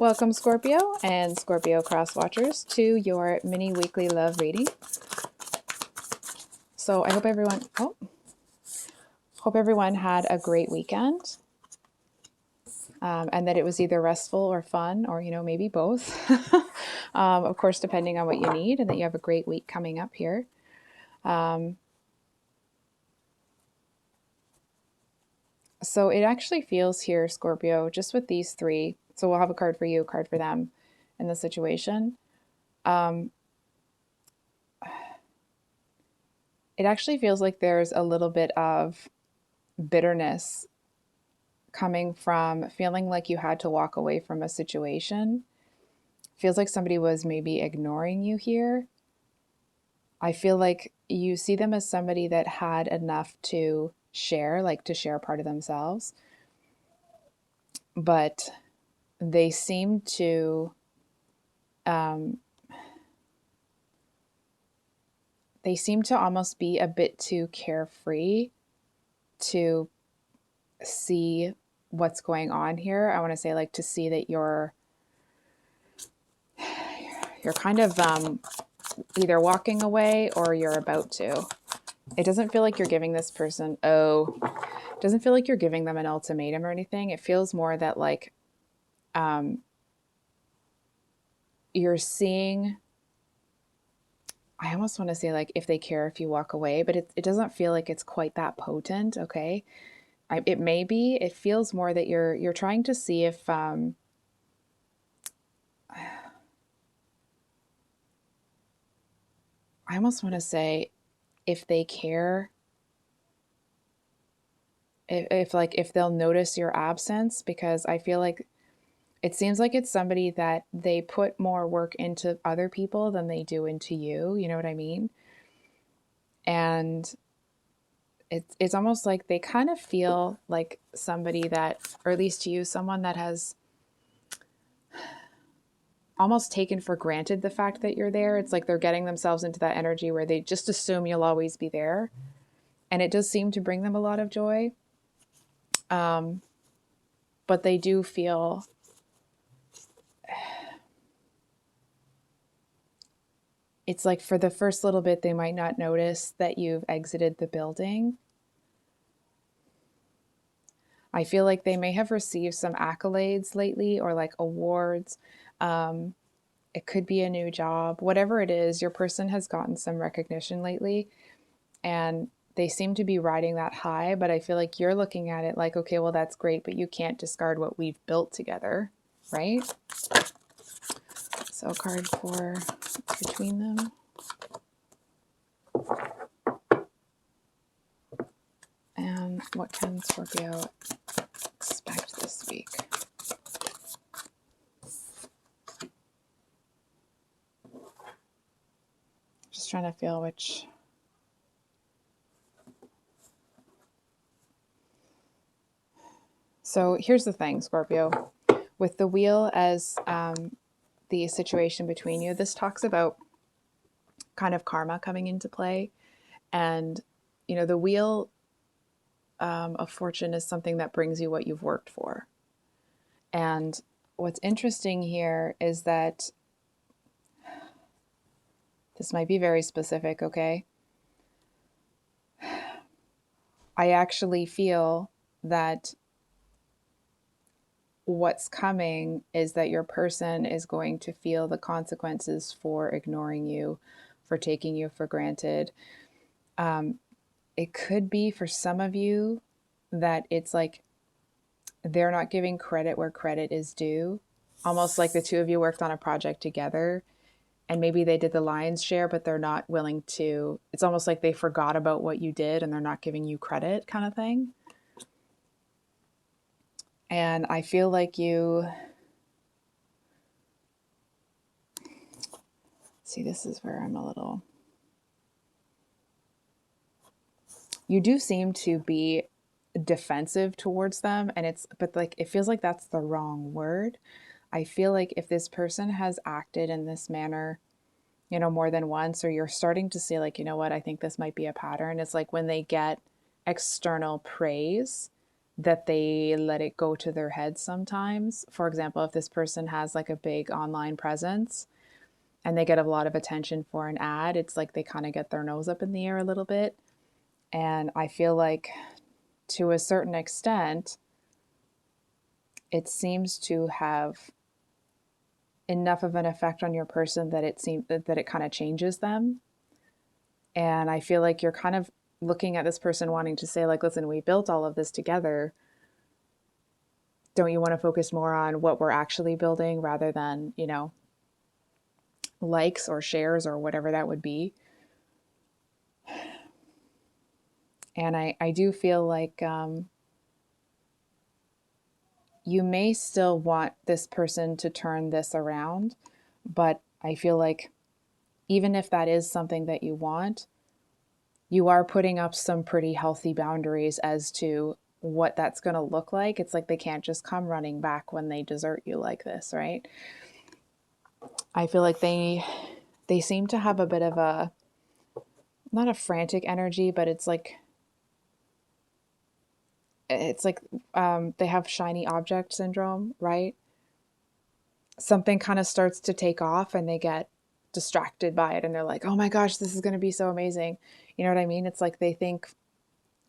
Welcome Scorpio and Scorpio cross watchers to your mini weekly love reading. So I hope everyone had a great weekend, and that it was either restful or fun, or maybe both. Of course, depending on what you need, and that you have a great week coming up here. So it actually feels here, Scorpio, just with these three. So we'll have a card for you, a card for them in the situation. It actually feels like there's a little bit of bitterness coming from feeling like you had to walk away from a situation. Feels like somebody was maybe ignoring you here. I feel like you see them as somebody that had enough to share, like to share part of themselves. But they seem to almost be a bit too carefree to see what's going on here. I want to say, like, to see that you're kind of either walking away or you're about to. It doesn't feel like you're giving this person, it doesn't feel like you're giving them an ultimatum or anything. It feels more that like you're seeing, I almost want to say like if they care if you walk away, but it doesn't feel like it's quite that potent, okay? It may be. It feels more that you're trying to see if I almost want to say if they care, if they'll notice your absence, because I feel like it seems like it's somebody that they put more work into other people than they do into you. You know what I mean? And it's almost like they kind of feel like somebody that, or at least to you, someone that has almost taken for granted the fact that you're there. It's like they're getting themselves into that energy where they just assume you'll always be there. And it does seem to bring them a lot of joy. But they do feel it's like for the first little bit, they might not notice that you've exited the building. I feel like they may have received some accolades lately, or like awards. It could be a new job. Whatever it is, your person has gotten some recognition lately, and they seem to be riding that high. But I feel like you're looking at it like, okay, well, that's great, but you can't discard what we've built together, right? So a card for between them. And what can Scorpio expect this week? Just trying to feel which. So here's the thing, Scorpio. With the wheel as the situation between you, this talks about kind of karma coming into play. And, the wheel of fortune is something that brings you what you've worked for. And what's interesting here is that this might be very specific, okay? I actually feel that what's coming is that your person is going to feel the consequences for ignoring you, for taking you for granted. It could be for some of you that it's like they're not giving credit where credit is due, almost like the two of you worked on a project together and maybe they did the lion's share, but they're not willing to, it's almost like they forgot about what you did and they're not giving you credit, kind of thing. And I feel like you, see, this is where I'm a little, you do seem to be defensive towards them, and but like it feels like that's the wrong word. I feel like if this person has acted in this manner, more than once, or you're starting to see like, you know what, I think this might be a pattern. It's like when they get external praise, that they let it go to their head sometimes. For example, if this person has like a big online presence and they get a lot of attention for an ad, it's like they kind of get their nose up in the air a little bit. And I feel like to a certain extent, it seems to have enough of an effect on your person that it kind of changes them. And I feel like you're kind of looking at this person wanting to say like, listen, we built all of this together. Don't you want to focus more on what we're actually building rather than, likes or shares or whatever that would be? And I do feel like you may still want this person to turn this around, but I feel like even if that is something that you want, you are putting up some pretty healthy boundaries as to what that's going to look like. It's like they can't just come running back when they desert you like this, right? I feel like they seem to have a bit of a, not a frantic energy, but it's like they have shiny object syndrome, right? Something kind of starts to take off and they get distracted by it and they're like, oh my gosh, this is going to be so amazing. You know what I mean? It's like they think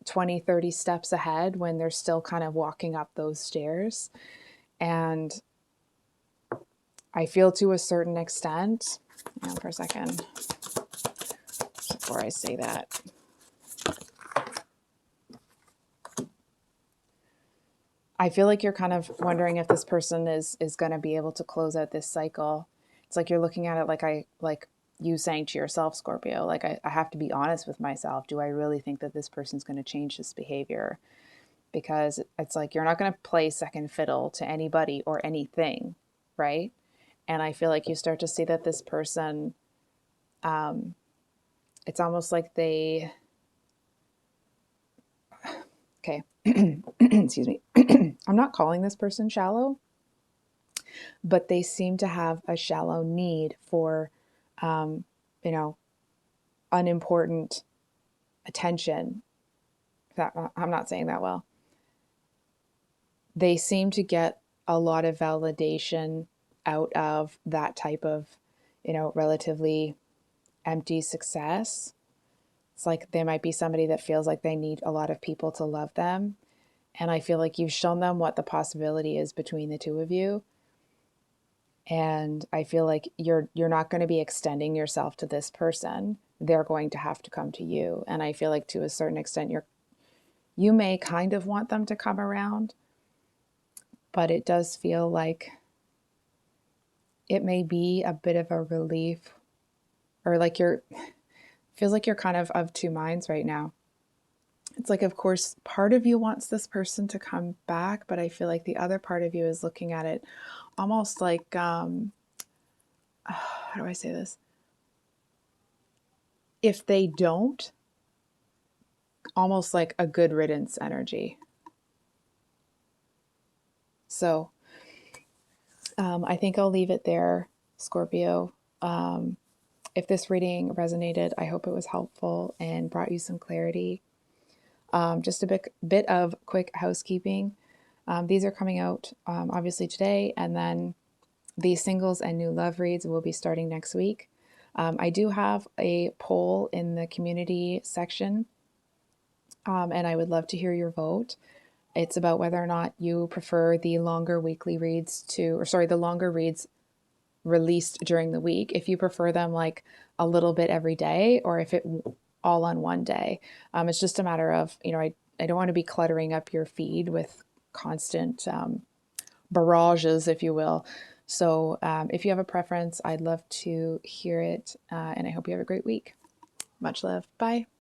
20, 30 steps ahead when they're still kind of walking up those stairs. And I feel to a certain extent, hang on for a second, before I say that. I feel like you're kind of wondering if this person is going to be able to close out this cycle. It's like you're looking at it like you saying to yourself, Scorpio, like I have to be honest with myself. Do I really think that this person's going to change this behavior? Because it's like you're not going to play second fiddle to anybody or anything, right? And I feel like you start to see that this person, it's almost like they, okay, excuse me. I'm not calling this person shallow, but they seem to have a shallow need for, um, you know, unimportant attention. I'm not saying that well. They seem to get a lot of validation out of that type of, relatively empty success. It's like they might be somebody that feels like they need a lot of people to love them. And I feel like you've shown them what the possibility is between the two of you. And I feel like you're not going to be extending yourself to this person. They're going to have to come to you. And I feel like to a certain extent you may kind of want them to come around, but it does feel like it may be a bit of a relief, or like feels like you're kind of two minds right now. It's like, of course, part of you wants this person to come back, but I feel like the other part of you is looking at it almost like, how do I say this? If they don't, almost like a good riddance energy. So I think I'll leave it there, Scorpio. If this reading resonated, I hope it was helpful and brought you some clarity. Just a bit of quick housekeeping. These are coming out obviously today, and then the singles and new love reads will be starting next week. I do have a poll in the community section, and I would love to hear your vote. It's about whether or not you prefer the longer weekly reads the longer reads released during the week, if you prefer them like a little bit every day, or if it all on one day. It's just a matter of, I don't want to be cluttering up your feed with constant barrages, if you will. So if you have a preference, I'd love to hear it. And I hope you have a great week. Much love. Bye.